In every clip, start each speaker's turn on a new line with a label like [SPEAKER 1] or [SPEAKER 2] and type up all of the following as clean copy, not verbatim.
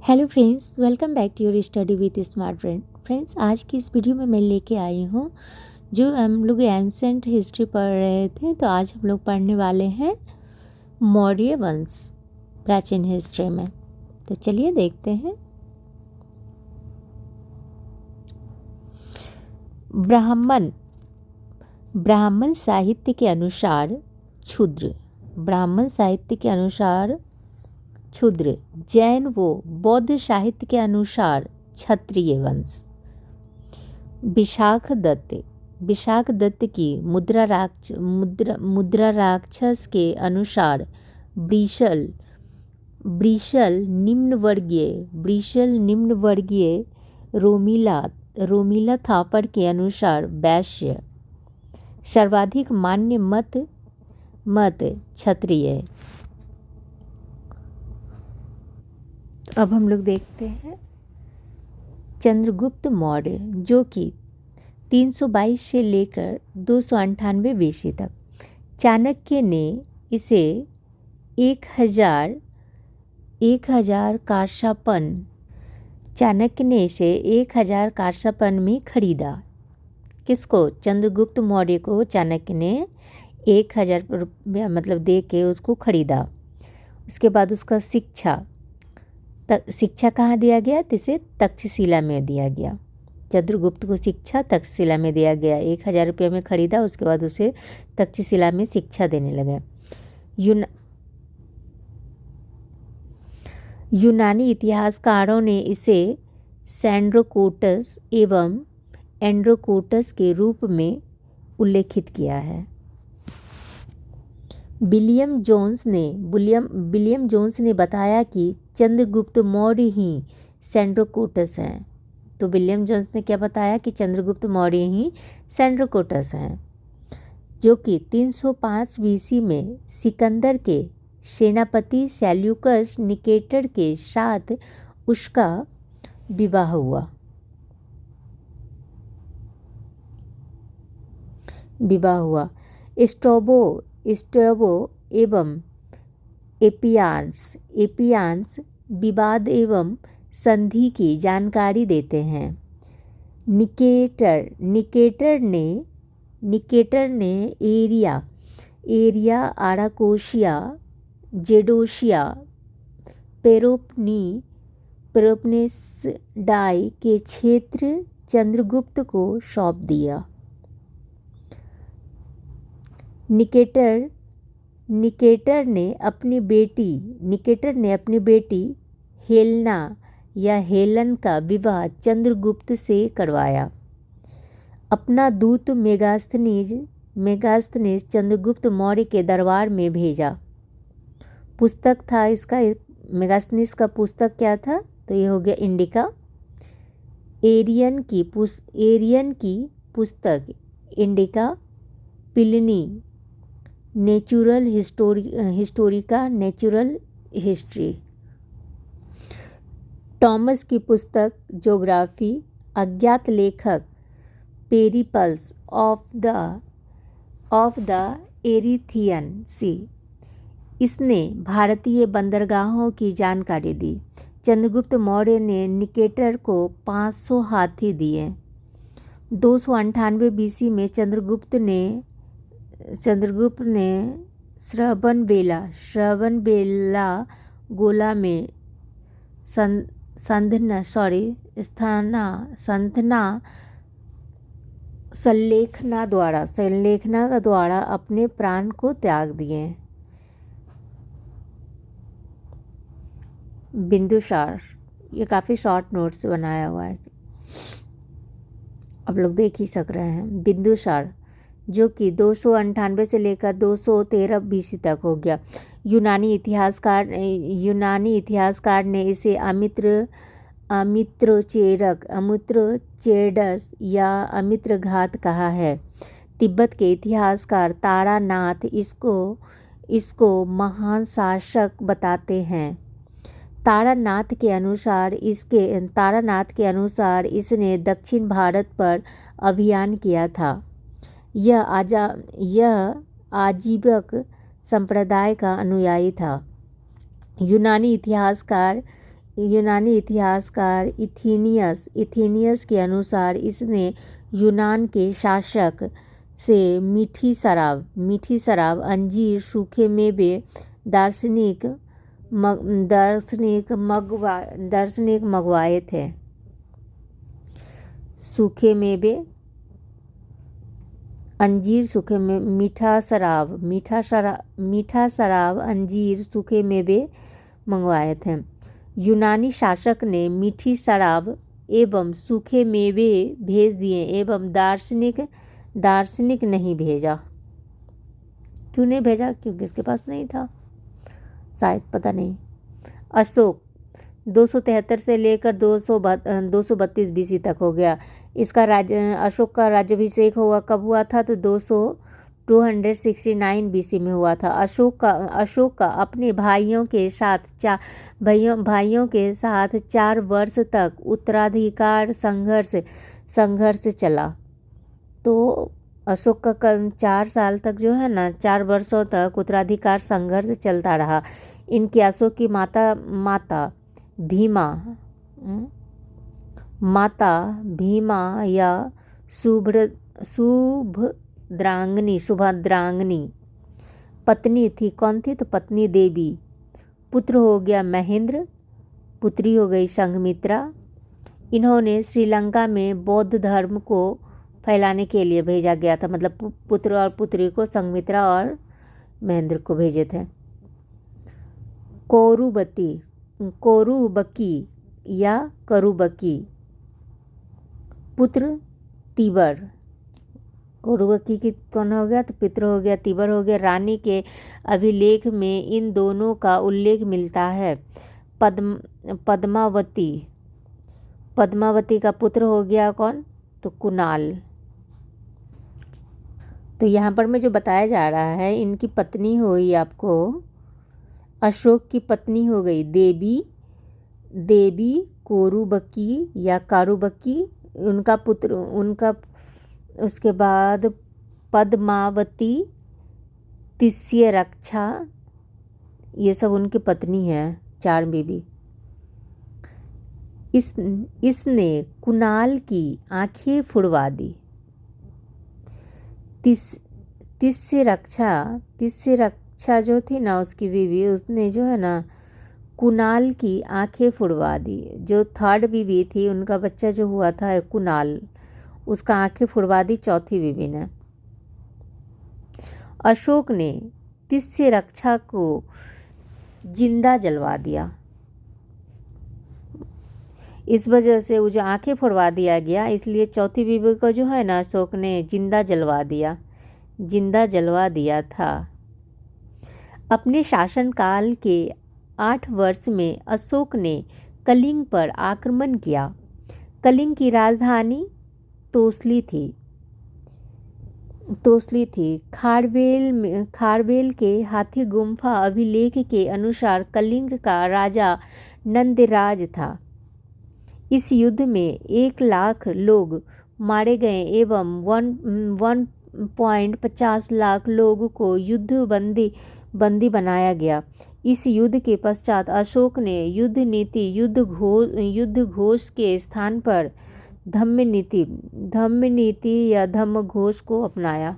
[SPEAKER 1] Hello friends, welcome back to your study with smart brain. Friends, आज की इस video में मैं लेके आई हूँ जो हम लोग एंसेंट हिस्ट्री पढ़ रहे थे, तो आज हम लोग पढ़ने वाले हैं मौर्य वंश प्राचीन हिस्ट्री में। तो चलिए देखते हैं। ब्राह्मण साहित्य के अनुसार क्षुद्र, जैन व बौद्ध साहित्य के अनुसार क्षत्रिय वंश। विशाख दत्त की मुद्रा राक्षस के अनुसार ब्रिशल निम्न वर्गीय रोमिला थापर के अनुसार वैश्य। सर्वाधिक मान्य मत क्षत्रिय। अब हम लोग देखते हैं चंद्रगुप्त मौर्य, जो कि 322 से लेकर 298 BC तक। चाणक्य ने इसे 1000 कारशापन में खरीदा। किसको? चंद्रगुप्त मौर्य को चाणक्य ने 1000 रुपया दे के उसको खरीदा। उसके बाद उसका शिक्षा कहाँ दिया गया? तो इसे तक्षशिला में दिया गया। चंद्रगुप्त को शिक्षा तक्षशिला में दिया गया। 1000 रुपये में खरीदा, उसके बाद उसे तक्षशिला में शिक्षा देने लगे। यूनानी इतिहासकारों ने इसे सैंड्रोकोटस एवं एंड्रोकोटस के रूप में उल्लेखित किया है। विलियम जोन्स ने बताया कि चंद्रगुप्त मौर्य ही सैंड्रोकोटस हैं। तो विलियम जोन्स ने क्या बताया कि चंद्रगुप्त मौर्य ही सैंड्रोकोटस हैं, जो कि 305 BC में सिकंदर के सेनापति सेल्यूकस निकेटर के साथ उसका विवाह हुआ। स्ट्रैबो एवं एपियान्स विवाद एवं संधि की जानकारी देते हैं। निकेटर ने एरिया आराकोशिया, जेडोशिया, पेरोपनेसडाई के क्षेत्र चंद्रगुप्त को सौंप दिया। निकेटर ने अपनी बेटी हेलन का विवाह चंद्रगुप्त से करवाया। अपना दूत मेगास्थनीज चंद्रगुप्त मौर्य के दरबार में भेजा। पुस्तक था इसका, मेगास्थनीज का पुस्तक क्या था? तो ये हो गया इंडिका। एरियन की पुस्तक indica. Pliny natural history. Thomas की पुस्तक ज्योग्राफी। अज्ञात लेखक पेरिपल्स ऑफ द एरिथियन सी। इसने भारतीय बंदरगाहों की जानकारी दी। चंद्रगुप्त मौर्य ने निकेटर को 500 हाथी दिए। 298 BC में चंद्रगुप्त ने श्रवणबेला गोला में संलेखना द्वारा अपने प्राण को त्याग दिए। बिंदुसार, ये काफ़ी शॉर्ट नोट से बनाया हुआ है, आप लोग देख ही सक रहे हैं। बिंदुसार, जो कि 298 से लेकर 213 BC तक हो गया। यूनानी इतिहासकार ने इसे अमित्रोचेडस या अमित्रघात कहा है। तिब्बत के इतिहासकार तारानाथ इसको महान शासक बताते हैं। तारानाथ के अनुसार इसने दक्षिण भारत पर अभियान किया था। यह आजीवक संप्रदाय का अनुयायी था। यूनानी यूनानी इतिहासकार इथेनियस के अनुसार इसने यूनान के शासक से मीठी शराब, अंजीर, सूखे मेवे, दार्शनिक मंगवाए थे। सूखे मेवे, अंजीर, सूखे में मीठा शराब, अंजीर, सूखे मेवे मंगवाए थे। यूनानी शासक ने मीठी शराब एवं सूखे मेवे भेज दिए एवं दार्शनिक नहीं भेजा। क्यों नहीं भेजा? क्योंकि इसके पास नहीं था, शायद, पता नहीं। अशोक 273 से लेकर 232 बीसी तक हो गया। अशोक का राज्याभिषेक कब हुआ था? तो 269 बीसी में हुआ था। अशोक का अपने भाइयों के साथ 4 वर्ष तक उत्तराधिकार संघर्ष चला। तो अशोक का 4 साल तक जो है ना, 4 वर्षों तक उत्तराधिकार संघर्ष चलता रहा। इनकी अशोक की माता भीमा या सुभद्रांगनी पत्नी थी। कौन थी? तो पत्नी देवी। पुत्र हो गया महेंद्र, पुत्री हो गई संघमित्रा। इन्होंने श्रीलंका में बौद्ध धर्म को फैलाने के लिए भेजा गया था। मतलब पुत्र और पुत्री को संघमित्रा और महेंद्र को भेजे थे। करुबकी पुत्र तीबर। करुबकी की कौन हो गया? तो पितर हो गया, तीबर हो गया। रानी के अभिलेख में इन दोनों का उल्लेख मिलता है। पद्मावती का पुत्र हो गया कौन? तो कुणाल। तो यहाँ पर में जो बताया जा रहा है, इनकी पत्नी हुई आपको, अशोक की पत्नी हो गई देवी कोरुबकी या कारुबकी। उनका पुत्र, उसके बाद पद्मावती, तिस्यरक्षा, ये सब उनकी पत्नी है, 4 बीबी। इसने कुणाल की आंखें फुड़वा दी। तिस्यरक्षा जो थी ना, उसकी बीवी, उसने जो है ना कुणाल की आंखें फुड़वा दी। जो 3rd बीवी थी, उनका बच्चा जो हुआ था कुणाल, उसका आंखें फुड़वा दी 4थी बीवी ने। अशोक ने तिस्यरक्षा को जिंदा जलवा दिया। इस वजह से वो जो आंखें फुड़वा दिया गया, इसलिए 4थी बीवी को जो है ना अशोक ने जिंदा जलवा दिया था। अपने शासनकाल के 8 वर्ष में अशोक ने कलिंग पर आक्रमण किया। कलिंग की राजधानी तोसली थी। खारवेल के हाथी गुम्फा अभिलेख के अनुसार कलिंग का राजा नंदराज था। इस युद्ध में 1 लाख लोग मारे गए एवं 1.50 लाख लोगों को बंदी बनाया गया। इस युद्ध के पश्चात अशोक ने युद्ध घोष के स्थान पर धम्म नीति या धम्म घोष को अपनाया।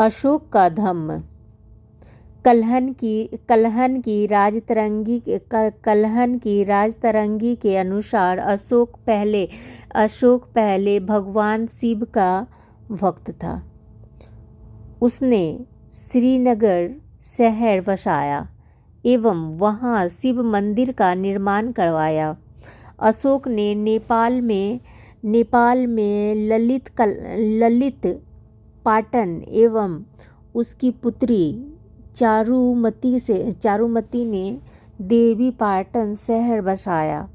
[SPEAKER 1] अशोक का धम्म। कल्हन की राजतरंगी के अनुसार अशोक पहले भगवान शिव का भक्त था। उसने श्रीनगर शहर बसाया एवं वहां शिव मंदिर का निर्माण करवाया। अशोक ने नेपाल में ललित पाटन एवं उसकी पुत्री चारुमती ने देवी पाटन शहर बसाया।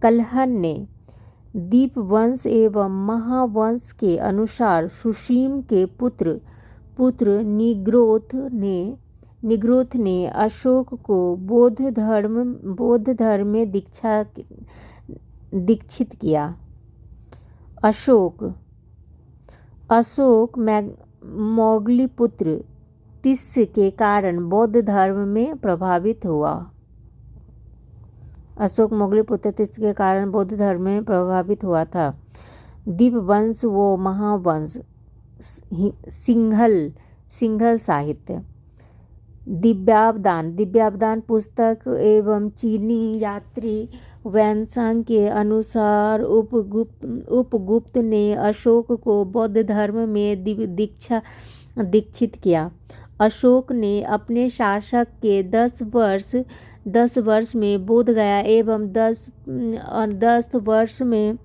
[SPEAKER 1] कल्हन ने दीपवंश एवं महावंश के अनुसार सुसीम के पुत्र निग्रोथ ने अशोक को बौद्ध धर्म में दीक्षित किया। अशोक मोगली पुत्र तिस्य के कारण बौद्ध धर्म में प्रभावित हुआ। अशोक मोगली पुत्र थे, इसके कारण बौद्ध धर्म में प्रभावित हुआ था। दीपवंश व महावंश, सिंघल साहित्य। दिव्यावदान पुस्तक एवं चीनी यात्री वैनसांग के अनुसार उपगुप्त ने अशोक को बौद्ध धर्म में दीक्षित किया। अशोक ने अपने शासक के 10 वर्ष में बोध गया एवं 10 वर्ष में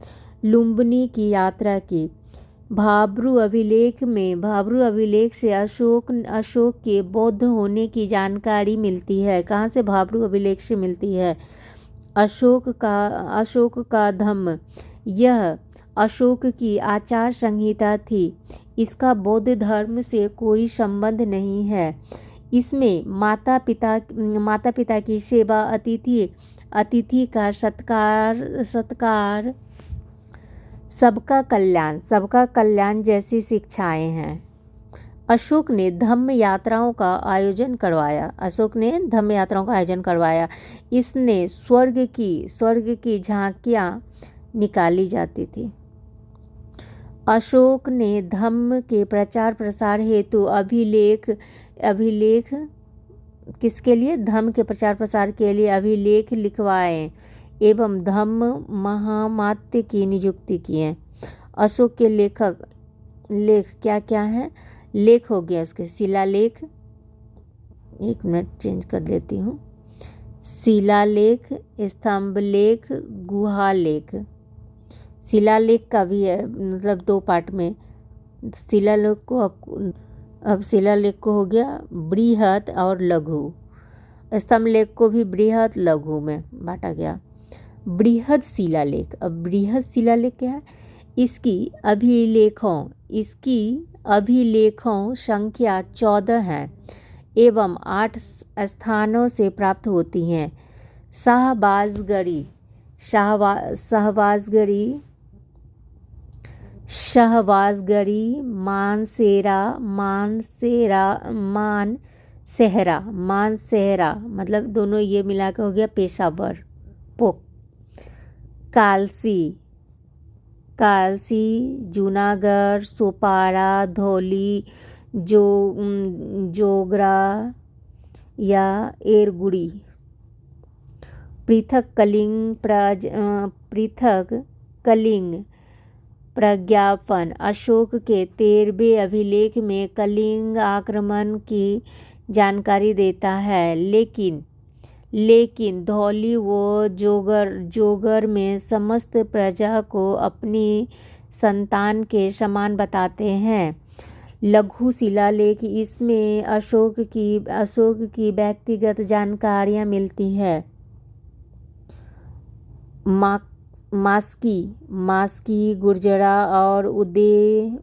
[SPEAKER 1] लुम्बिनी की यात्रा की। भाब्रू अभिलेख से अशोक के बौद्ध होने की जानकारी मिलती है। कहाँ से? भाब्रू अभिलेख से मिलती है। अशोक का धम्म, यह अशोक की आचार संहिता थी। इसका बौद्ध धर्म से कोई संबंध नहीं है। इसमें माता पिता की सेवा, अतिथि का सत्कार, सबका कल्याण जैसी शिक्षाएं हैं। अशोक ने धम्म यात्राओं का आयोजन करवाया। इसने स्वर्ग की झांकियां निकाली जाती थी। अशोक ने धम्म के प्रचार प्रसार हेतु अभिलेख किसके लिए? धम्म के प्रचार प्रसार के लिए अभिलेख लिखवाए एवं धम्म महामात्य की नियुक्ति किए। अशोक के लेख क्या क्या हैं? लेख हो गया उसके शिलालेख, 1 मिनट चेंज कर देती हूँ। शिलालेख, स्तंभ लेख, गुहा लेख। शिलालेख का भी है, मतलब 2 पार्ट में। शिलालेख को हो गया बृहत और लघु। स्तंभ लेख को भी बृहत लघु में बांटा गया। बृहद शिलालेख। अब बृहद शिलालेख क्या है? इसकी अभिलेखों संख्या 14 है एवं 8 स्थानों से प्राप्त होती हैं। शाहबाजगरी, मानसेहरा, मतलब दोनों ये मिला के हो गया पेशावर। कालसी, जूनागढ़, सोपारा, धौली, जोगरा या एरगुड़ी। पृथक कलिंग प्रज्ञापन। अशोक के 13वें अभिलेख में कलिंग आक्रमण की जानकारी देता है, लेकिन धौली व जोगर में समस्त प्रजा को अपनी संतान के समान बताते हैं। लघु शिलालेख, इसमें अशोक की व्यक्तिगत जानकारियाँ मिलती है। मास्की, गुर्जरा और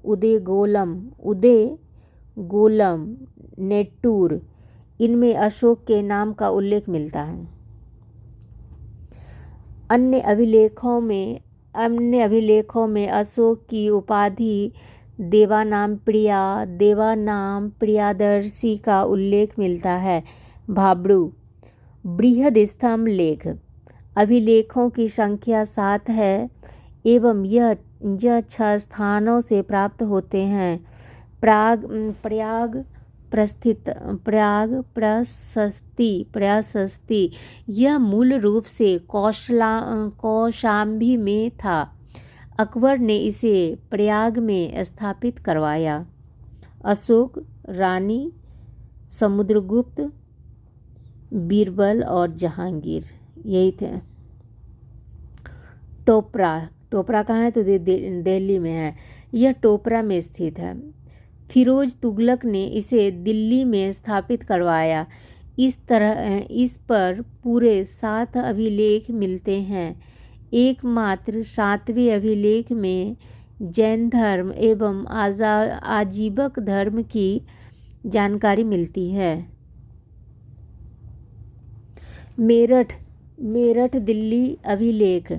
[SPEAKER 1] उदयगोलम, नेट्टूर, इनमें अशोक के नाम का उल्लेख मिलता है। अन्य अभिलेखों में अशोक की उपाधि देवानाम प्रियादर्शी का उल्लेख मिलता है। भाब्रू। बृहद स्तंभ लेख। अभिलेखों की संख्या 7 है एवं यह 6 स्थानों से प्राप्त होते हैं। प्रयाग प्रशस्ति, यह मूल रूप से कौशाम्बी में था। अकबर ने इसे प्रयाग में स्थापित करवाया। अशोक, रानी, समुद्रगुप्त, बीरबल और जहांगीर, यही थे। टोपरा कहाँ है? तो दिल्ली में है। यह टोपरा में स्थित है। फिरोज तुगलक ने इसे दिल्ली में स्थापित करवाया। इस पर पूरे 7 अभिलेख मिलते हैं। एकमात्र 7वें अभिलेख में जैन धर्म एवं आजीवक धर्म की जानकारी मिलती है। मेरठ दिल्ली अभिलेख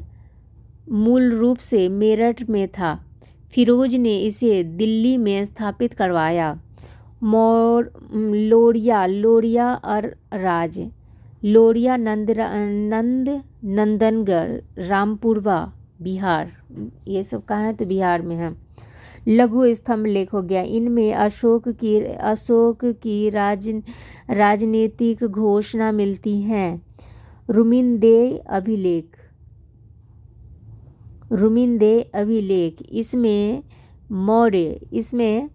[SPEAKER 1] मूल रूप से मेरठ में था। फिरोज ने इसे दिल्ली में स्थापित करवाया। लोरिया और राज, लोरिया नंदनगढ़, रामपुरवा बिहार, ये सब कहाँ है तो बिहार में है। लघु स्तंभ लेख हो गया, इनमें अशोक की राजनीतिक घोषणा मिलती है। रुमिनदेह अभिलेख, इसमें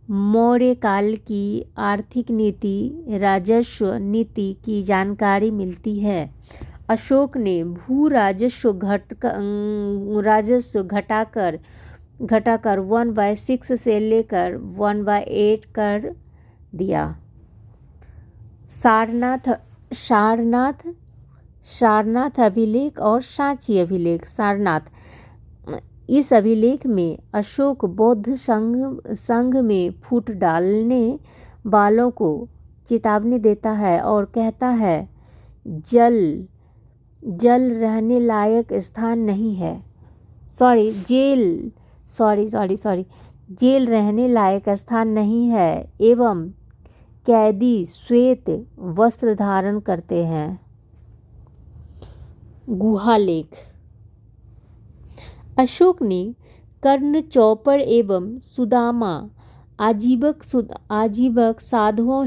[SPEAKER 1] मौर्य काल की आर्थिक नीति, राजस्व नीति की जानकारी मिलती है। अशोक ने भू राजस्व घटाकर 1/6 से लेकर 1/8 कर दिया। सारनाथ अभिलेख और सांची अभिलेख। सारनाथ, इस अभिलेख में अशोक बौद्ध संघ में फूट डालने वालों को चेतावनी देता है और कहता है जल रहने लायक स्थान नहीं है। जेल रहने लायक स्थान नहीं है एवं कैदी श्वेत वस्त्र धारण करते हैं। गुहा लेख। अशोक ने कर्ण, चौपर एवं सुदामा आजीवक साधुओं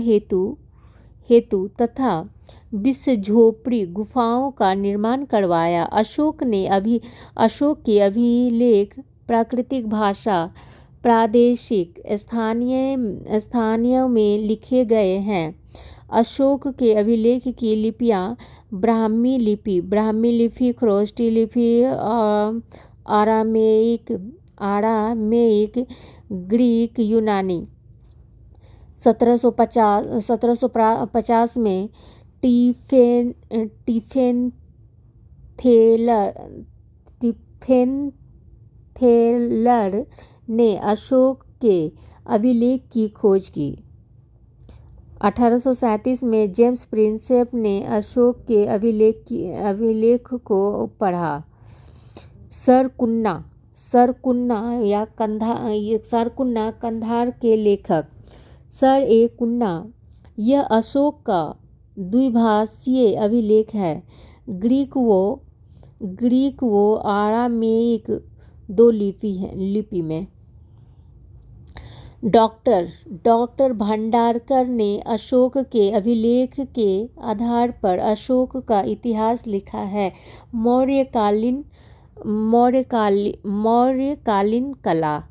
[SPEAKER 1] हेतु तथा विश्व झोपड़ी गुफाओं का निर्माण करवाया। अशोक के अभिलेख प्राकृतिक भाषा, प्रादेशिक, स्थानीय में लिखे गए हैं। अशोक के अभिलेख की लिपियां ब्राह्मी लिपि, ख्रोष्टी लिपि, आरामेइक, ग्रीक, यूनानी। 1750 में टिफेनथेलर ने अशोक के अभिलेख की खोज की। 1837 में जेम्स प्रिंसेप ने अशोक के अभिलेख को पढ़ा। सरकुन्ना कंधार के लेखक। सर ए कुन्ना, यह अशोक का द्विभाषीय अभिलेख है। ग्रीक वो आरामेइक 2 लिपि में। डॉक्टर भंडारकर ने अशोक के अभिलेख के आधार पर अशोक का इतिहास लिखा है। मौर्यकालीन कला,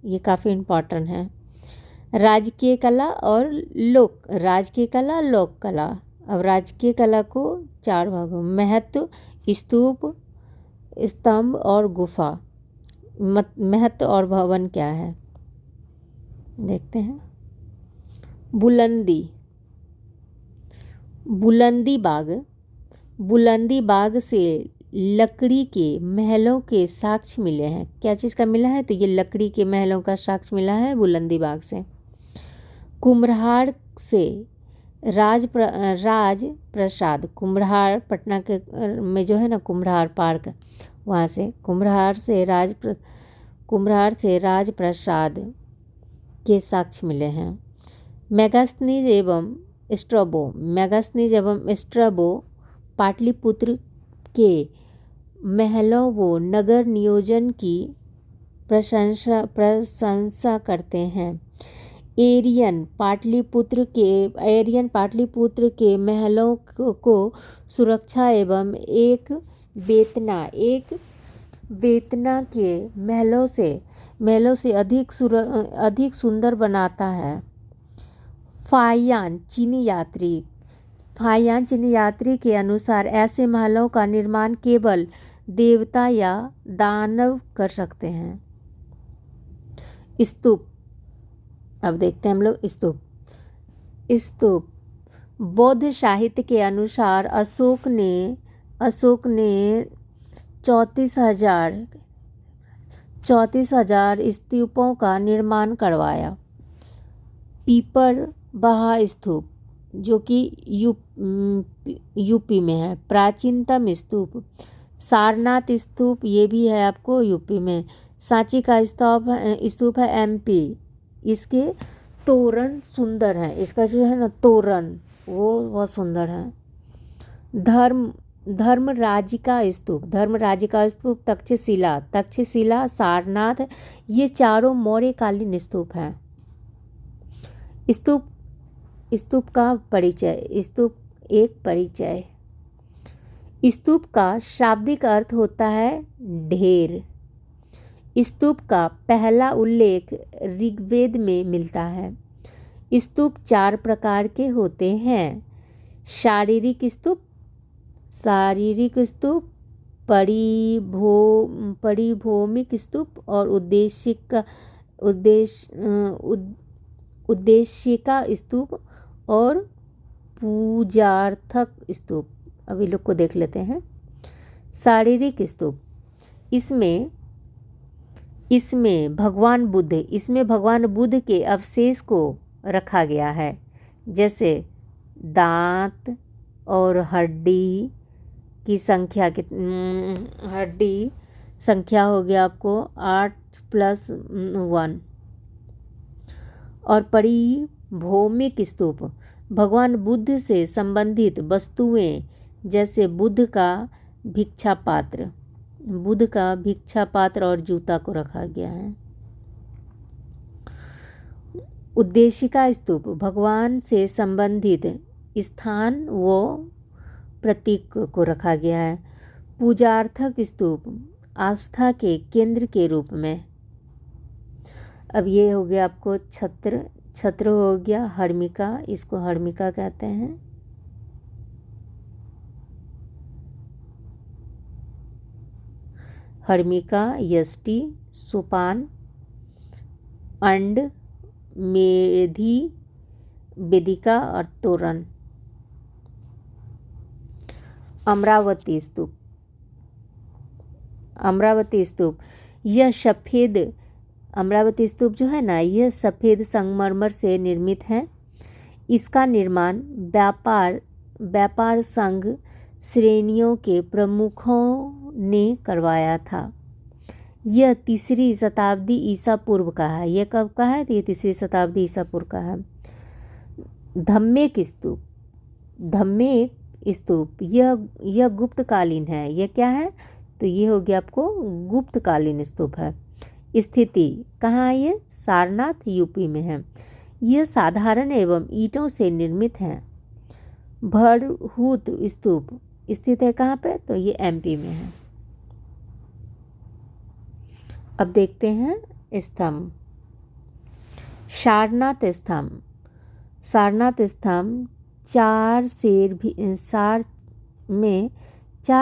[SPEAKER 1] ये काफ़ी इम्पोर्टेंट है। राजकीय कला, लोक कला। अब राजकीय कला को 4 भागों में, महत्व, स्तूप, स्तंभ और गुफा। महत्व और भवन क्या है देखते हैं। बुलंदी बाग से लकड़ी के महलों के साक्ष्य मिले हैं। क्या चीज़ का मिला है तो ये लकड़ी के महलों का साक्ष्य मिला है बुलंदी बाग से। कुम्हरार से राज प्रसाद, कुम्हरार पटना के में जो है ना कुम्हरार पार्क, वहाँ से कुम्हरार से राज प्रसाद के साक्ष्य मिले हैं। मैगस्थनीज एवं स्ट्रैबो पाटलिपुत्र के महलों व नगर नियोजन की प्रशंसा करते हैं। एरियन पाटलिपुत्र के महलों को सुरक्षा एवं एक वेतना के महलों से अधिक सुंदर बनाता है। फाहियान चीनी यात्री के अनुसार ऐसे महलों का निर्माण केवल देवता या दानव कर सकते हैं। स्तूप, अब देखते हैं हम लोग स्तूप। बौद्ध साहित्य के अनुसार अशोक ने 34,000 स्तूपों का निर्माण करवाया। पीपर बहा स्तूप जो कि यूपी में है, प्राचीनतम स्तूप। सारनाथ स्तूप ये भी है आपको यूपी में। सांची का स्तूप है एमपी। इसके तोरण सुंदर हैं, इसका जो है ना तोरण वो बहुत सुंदर है। धर्मराजिका स्तूप, धर्मराजिका स्तूप, तक्षशिला, सारनाथ, ये चारों मौर्यकालीन स्तूप हैं। स्तूप स्तूप का परिचय, स्तूप एक परिचय। स्तूप का शाब्दिक अर्थ होता है ढेर। स्तूप का पहला उल्लेख ऋग्वेद में मिलता है। स्तूप 4 प्रकार के होते हैं। शारीरिक स्तूप, परिभौमिक स्तूप और उद्देशिका स्तूप और पूजार्थक स्तूप। अभी लोग को देख लेते हैं। शारीरिक स्तूप, इसमें भगवान बुद्ध के अवशेष को रखा गया है, जैसे दांत और हड्डी की संख्या हड्डी संख्या हो गया आपको 8+1। और परिभौमिक स्तूप, भगवान बुद्ध से संबंधित वस्तुएं, जैसे बुद्ध का भिक्षा पात्र और जूता को रखा गया है। उद्देशिका स्तूप, भगवान से संबंधित स्थान व प्रतीक को रखा गया है। पूजार्थक स्तूप, आस्था के केंद्र के रूप में। अब ये हो गया आपको छत्र हो गया हर्मिका, इसको हर्मिका कहते हैं। हर्मिका, यष्टि, सोपान, अंड, मेधी, वेदिका और तोरण। अमरावती स्तूप, यह सफ़ेद अमरावती स्तूप जो है ना, यह सफ़ेद संगमरमर से निर्मित है। इसका निर्माण व्यापार संघ श्रेणियों के प्रमुखों ने करवाया था। यह 3री शताब्दी ईसा पूर्व का है। यह कब का है? तो ये 3री शताब्दी ईसा पूर्व का है। धम्मेक स्तूप, यह गुप्तकालीन है। यह क्या है? तो ये हो गया आपको गुप्तकालीन स्तूप है। स्थिति कहाँ है? ये सारनाथ यूपी में है। यह साधारण एवं ईंटों से निर्मित है। भरहूत स्तूप स्थित है कहाँ पे? तो ये एमपी में है। अब देखते हैं स्तंभ। सारनाथ स्तंभ 4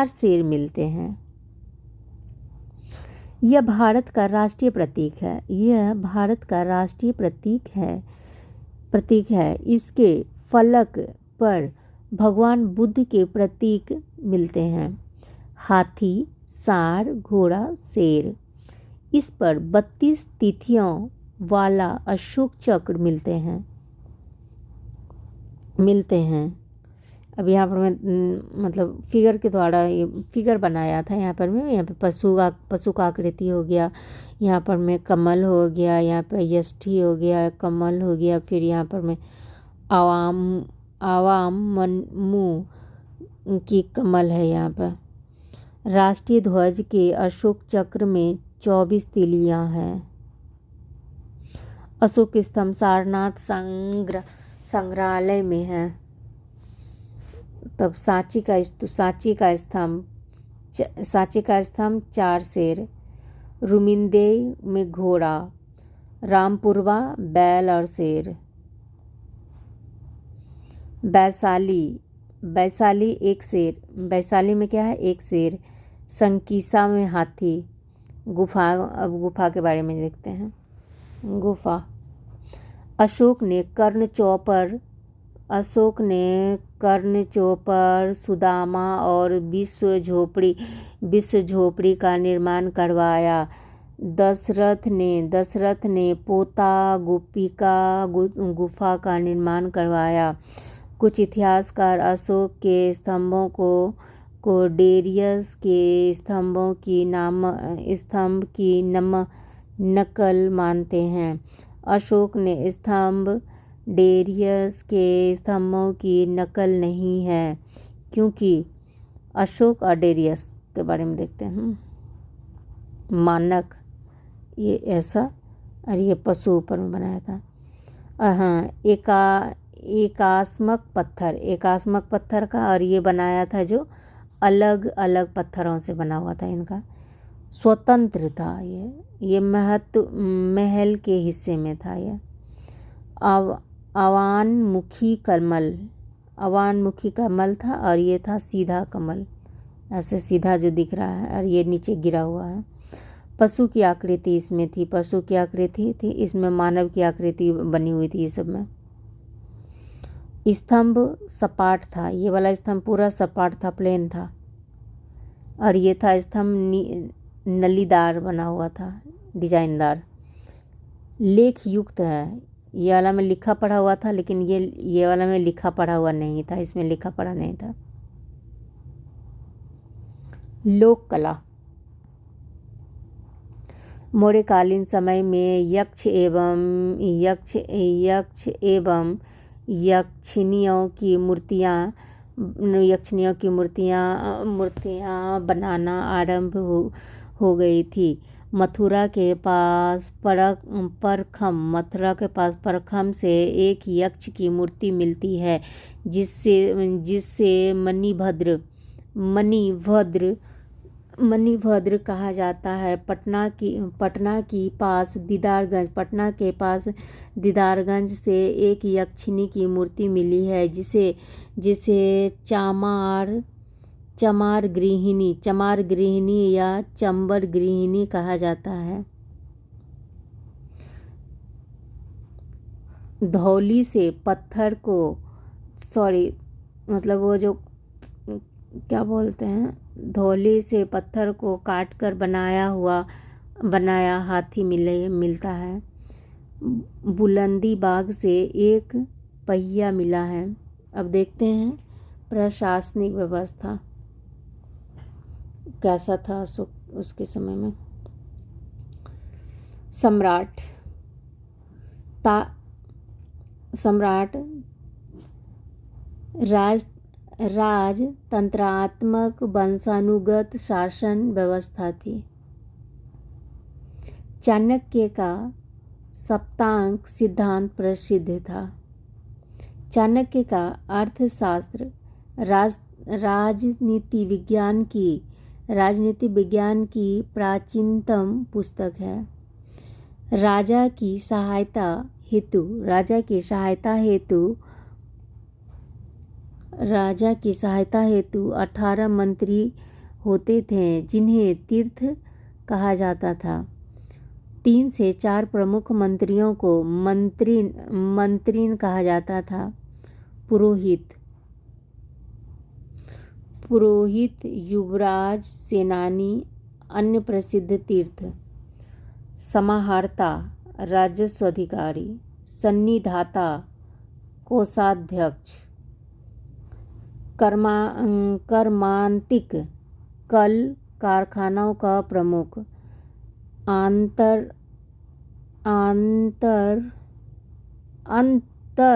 [SPEAKER 1] शेर मिलते हैं। यह भारत का राष्ट्रीय प्रतीक है। इसके फलक पर भगवान बुद्ध के प्रतीक मिलते हैं। हाथी, सांड, घोड़ा, शेर। इस पर 32 तिथियों वाला अशोक चक्र मिलते हैं। अब यहाँ पर मैं मतलब फिगर के द्वारा ये फिगर बनाया था। यहाँ पे पशु का आकृति हो गया, यहाँ पर में कमल हो गया, यहाँ पर यष्टि हो गया, कमल हो गया, फिर यहाँ पर में आवाम मुँह की कमल है। यहाँ पर राष्ट्रीय ध्वज के अशोक चक्र में 24 तिलियाँ हैं। अशोक स्तंभ सारनाथ संग्रहालय में है। तब सांची का स्तंभ 4 शेर, रुमिंदे में घोड़ा, रामपुरवा बैल और शेर। वैशाली 1 शेर, वैशाली में क्या है? 1 शेर। संकीसा में हाथी। अब गुफा के बारे में देखते हैं। गुफा, अशोक ने कर्ण चौपर, सुदामा और विश्व झोपड़ी का निर्माण करवाया। दशरथ ने पोता गोपिका गुफा का निर्माण करवाया। कुछ इतिहासकार अशोक के स्तंभों को डेरियस के स्तंभ की नकल मानते हैं। अशोक ने स्तंभ डेरियस के स्तंभों की नकल नहीं है, क्योंकि अशोक और डेरियस के बारे में देखते हैं। मानक ये ऐसा, और ये पशु ऊपर में बनाया था। हाँ, एकास्मक पत्थर का, और ये बनाया था जो अलग अलग पत्थरों से बना हुआ था। इनका स्वतंत्र था ये महल के हिस्से में था। ये अवानमुखी कमल था, और ये था सीधा कमल, ऐसे सीधा जो दिख रहा है, और ये नीचे गिरा हुआ है। पशु की आकृति इसमें थी, इसमें मानव की आकृति बनी हुई थी। ये सब में स्तंभ सपाट था, ये वाला स्तंभ पूरा सपाट था, प्लेन था, और ये था स्तंभ नलीदार बना हुआ था, डिजाइनदार। लेख युक्त है, ये वाला में लिखा पढ़ा हुआ था, लेकिन ये वाला में लिखा पढ़ा हुआ नहीं था, इसमें लिखा पढ़ा नहीं था। लोक कला। मौर्यकालीन समय में यक्ष एवं यक्षिनियों की मूर्तियाँ बनाना आरंभ हो गई थी। मथुरा के पास परखम से एक यक्ष की मूर्ति मिलती है, जिससे मणिभद्र कहा जाता है। पटना के पास दीदारगंज से एक यक्षिनी की मूर्ति मिली है, जिसे चमार गृहिणी या चंबर गृहिणी कहा जाता है। धौली से पत्थर को वो जो क्या बोलते हैं, धौली से पत्थर को काटकर बनाया हाथी मिलता है। बुलंदी बाग से एक पहिया मिला है। अब देखते हैं प्रशासनिक व्यवस्था कैसा था उसके समय में। सम्राट राजतंत्रात्मक वंशानुगत शासन व्यवस्था थी। चाणक्य का सप्तांग सिद्धांत प्रसिद्ध था। चाणक्य का अर्थशास्त्र राजनीति विज्ञान की प्राचीनतम पुस्तक है। राजा की सहायता हेतु 18 मंत्री होते थे, जिन्हें तीर्थ कहा जाता था। 3 से 4 प्रमुख मंत्रियों को मंत्रीन कहा जाता था। पुरोहित, युवराज, सेनानी, अन्य प्रसिद्ध तीर्थ। समाहर्ता, राजस्व अधिकारी। सन्निधाता, कोषाध्यक्ष। कर्मांतिक, कल कारखानों का प्रमुख।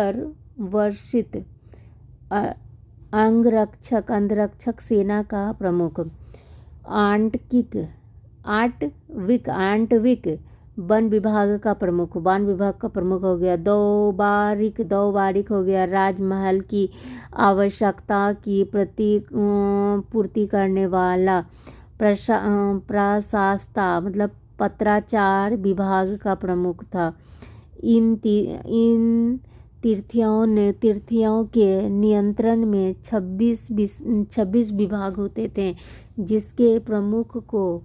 [SPEAKER 1] अंतर्वर्षित, अंगरक्षक सेना का प्रमुख। आंटविक, वन विभाग का प्रमुख हो गया। दौबारिक हो गया, राजमहल की आवश्यकता की पूर्ति करने वाला। प्रशास्ता पत्राचार विभाग का प्रमुख था। इन तीर्थियों के नियंत्रण में 26 विभाग होते थे, जिसके प्रमुख को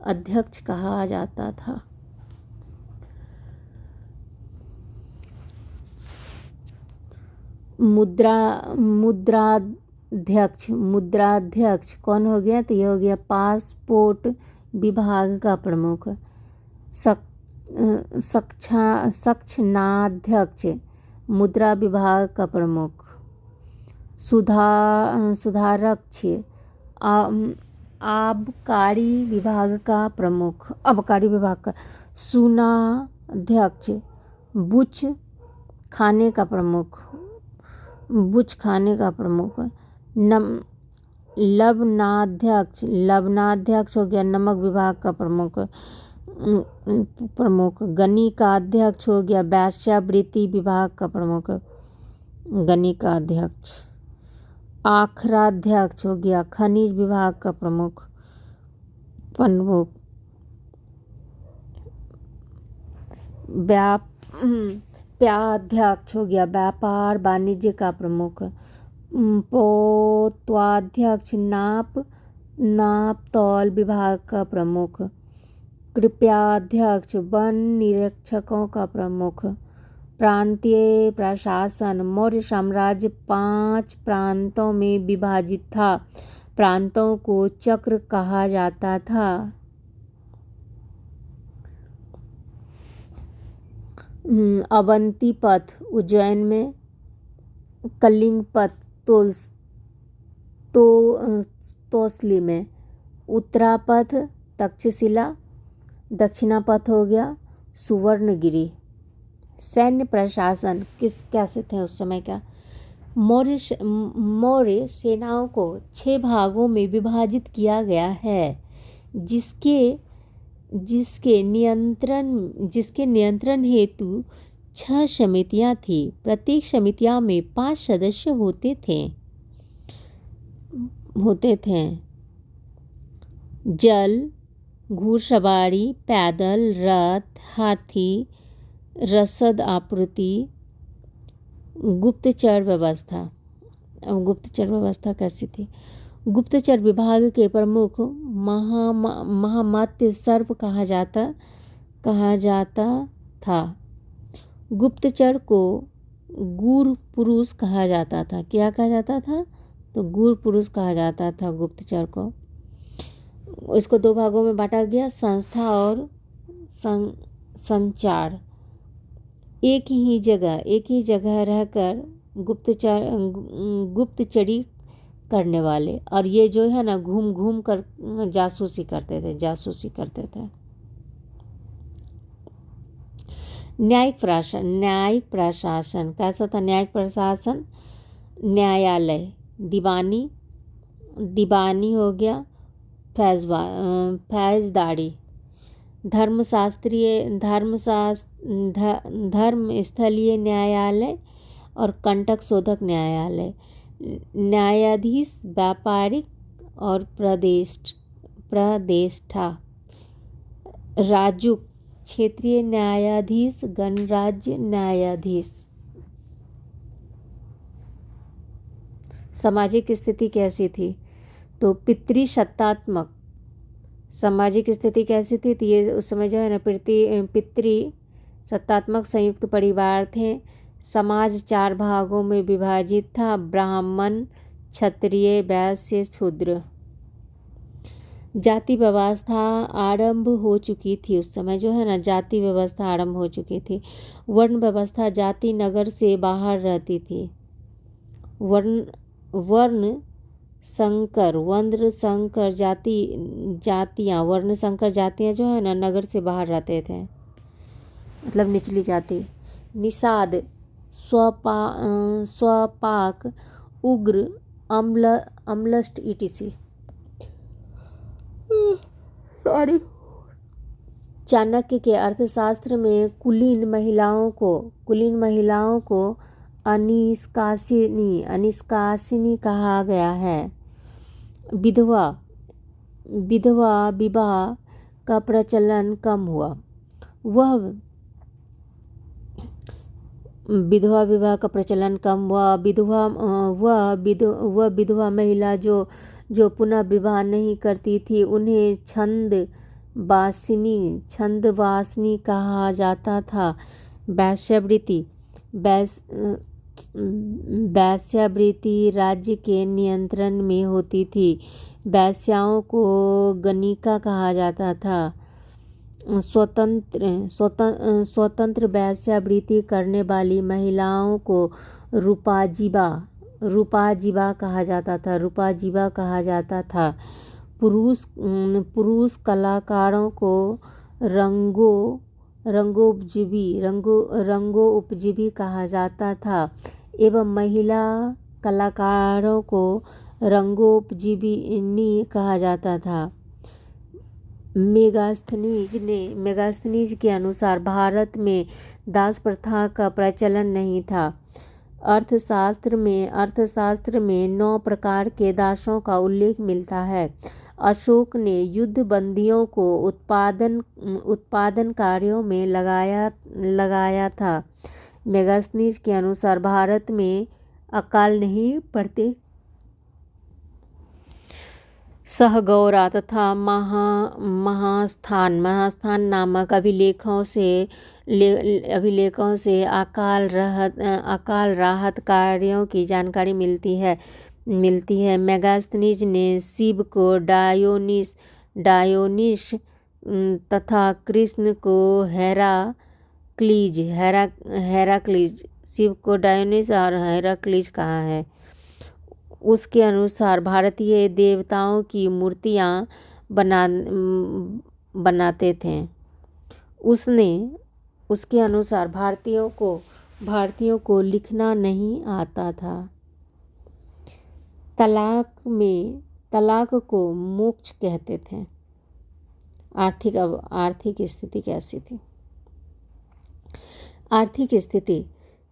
[SPEAKER 1] अध्यक्ष कहा जाता था। मुद्राध्यक्ष कौन हो गया? तो ये हो गया पासपोर्ट विभाग का प्रमुख। सक्षनाध्यक्ष, मुद्रा विभाग का प्रमुख। सुधारक्ष, आबकारी विभाग का प्रमुख। सुनाध्यक्ष, बुच खाने का प्रमुख, बुच खाने का प्रमुख। लवणाध्यक्ष, लवणाध्यक्ष हो गया नमक विभाग का प्रमुख। गणिकाध्यक्ष हो गया वेश्यावृत्ति विभाग का प्रमुख, गणिकाध्यक्ष। आखराध्यक्ष हो गया खनिज विभाग का प्रमुख। व्यापाध्यक्ष हो गया व्यापार वाणिज्य का प्रमुख। प्रोत्वाध्यक्ष नाप तौल विभाग का प्रमुख। कृपयाध्यक्ष वन निरीक्षकों का प्रमुख। प्रांतीय प्रशासन, मौर्य साम्राज्य 5 प्रांतों में विभाजित था। प्रांतों को चक्र कहा जाता था। अवंती पथ उज्जैन में, कलिंग पथ तोसली में, उत्तरा पथ तक्षशिला, दक्षिणा पथ हो गया सुवर्णगिरी। सैन्य प्रशासन कैसे थे उस समय का? मौर्य सेनाओं को 6 भागों में विभाजित किया गया है, जिसके नियंत्रण हेतु 6 समितियां थी। प्रत्येक समितियां में 5 सदस्य होते थे। जल, घुड़सवारी, पैदल, रथ, हाथी, रसद आपूर्ति। गुप्तचर व्यवस्था कैसी थी? गुप्तचर विभाग के प्रमुख महामात्य सर्प कहा जाता था। गुप्तचर को गूढ़ पुरुष कहा जाता था। क्या कहा जाता था? तो गूढ़ पुरुष कहा जाता था गुप्तचर को। इसको 2 भागों में बांटा गया, संस्था और संचार। एक ही जगह रहकर गुप्तचरी करने वाले, और ये जो है ना घूम कर जासूसी करते थे। न्यायिक प्रशासन कैसा था? न्यायिक प्रशासन, न्यायालय, दीवानी हो गया, फौजदारी, धर्मस्थलीय न्यायालय और कंटक शोधक न्यायालय। न्यायाधीश व्यापारिक और प्रदेष्टा। राजुक क्षेत्रीय न्यायाधीश, गणराज्य न्यायाधीश। सामाजिक स्थिति कैसी थी? तो पितृसत्तात्मक सामाजिक स्थिति कैसी थी? तो ये उस समय जो है ना पितृसत्तात्मक संयुक्त परिवार थे। समाज 4 भागों में विभाजित था, ब्राह्मण, क्षत्रिय, वैश्य, शूद्र। जाति व्यवस्था आरंभ हो चुकी थी उस समय, जो है ना जाति व्यवस्था आरंभ हो चुकी थी। वर्ण व्यवस्था, जाति नगर से बाहर रहती थी। वर्ण संकर जातियां जो है ना नगर से बाहर रहते थे, मतलब निचली जाति। निषाद, स्वपाक, उग्र, अम्लस्ट etc। चाणक्य के अर्थशास्त्र में कुलीन महिलाओं को अनिष्कासिनी कहा गया है। विधवा विवाह का प्रचलन कम हुआ। विधवा महिला जो पुनः विवाह नहीं करती थी, उन्हें छंदवासिनी कहा जाता था। वेश्यावृत्ति राज्य के नियंत्रण में होती थी। वेश्याओं को गणिका कहा जाता था। स्वतंत्र वेश्यावृत्ति करने वाली महिलाओं को रूपाजीबा कहा जाता था। पुरुष कलाकारों को रंगोपजीवी कहा जाता था एवं महिला कलाकारों को रंगोपजीविनी कहा जाता था। मेगास्थनीज के अनुसार भारत में दास प्रथा का प्रचलन नहीं था। अर्थशास्त्र में 9 प्रकार के दासों का उल्लेख मिलता है। अशोक ने युद्ध बंदियों को उत्पादन कार्यों में लगाया था। मेगास्थनीज के अनुसार भारत में अकाल नहीं पड़ते। सहगौरा तथा महास्थान नामक अभिलेखों से अकाल राहत कार्यों की जानकारी मिलती है। मेगास्थनीज ने शिव को डायोनिस तथा कृष्ण को हेराक्लीज शिव को डायोनिस और हेराक्लीज कहा है। उसके अनुसार भारतीय देवताओं की मूर्तियाँ बनाते थे। उसके अनुसार भारतीयों को लिखना नहीं आता था। तलाक को मोक्ष कहते थे। आर्थिक स्थिति कैसी थी? आर्थिक स्थिति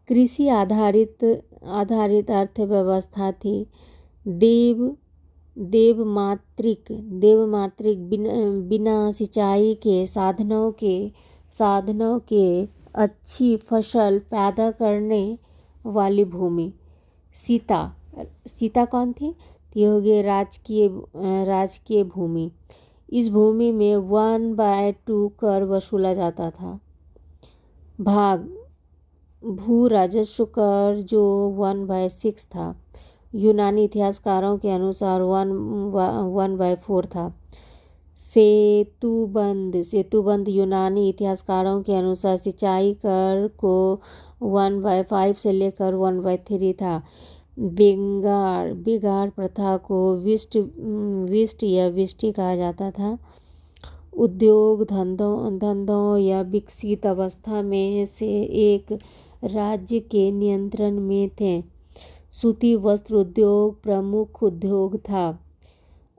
[SPEAKER 1] कृषि आधारित अर्थव्यवस्था थी। देवमातृक बिना सिंचाई के साधनों के अच्छी फसल पैदा करने वाली भूमि। सीता कौन थी? होगी राजकीय भूमि। इस भूमि में 1/2 कर वसूला जाता था। भाग भू राजस्व कर जो 1/6 था। यूनानी इतिहासकारों के अनुसार 1/4 था। सेतुबंद यूनानी इतिहासकारों के अनुसार सिंचाई कर को 1/5 से लेकर 1/3 था। बिगाड़ प्रथा को विष्टि कहा जाता था। उद्योग धंधों या विकसित अवस्था में से एक राज्य के नियंत्रण में थे। सूती वस्त्र उद्योग प्रमुख उद्योग था।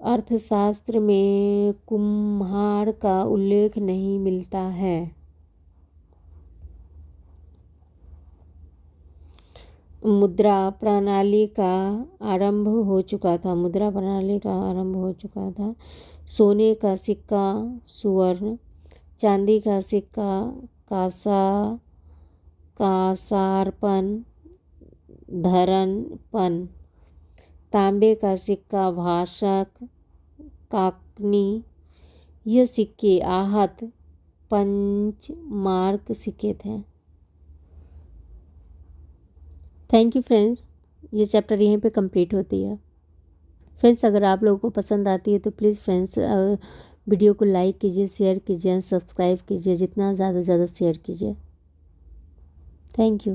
[SPEAKER 1] अर्थशास्त्र में कुम्हार का उल्लेख नहीं मिलता है। मुद्रा प्रणाली का आरंभ हो चुका था। सोने का सिक्का सुवर्ण, चांदी का सिक्का कांसारपन धरणपन, तांबे का सिक्का भाषक काकनी। यह सिक्के आहत पंचमार्क सिक्के थे। Thank you friends. ये चैप्टर यहीं पे कंप्लीट होती है। फ्रेंड्स अगर आप लोगों को पसंद आती है तो प्लीज़ फ्रेंड्स वीडियो को लाइक कीजिए, शेयर कीजिए, सब्सक्राइब कीजिए, जितना ज़्यादा शेयर कीजिए। Thank you.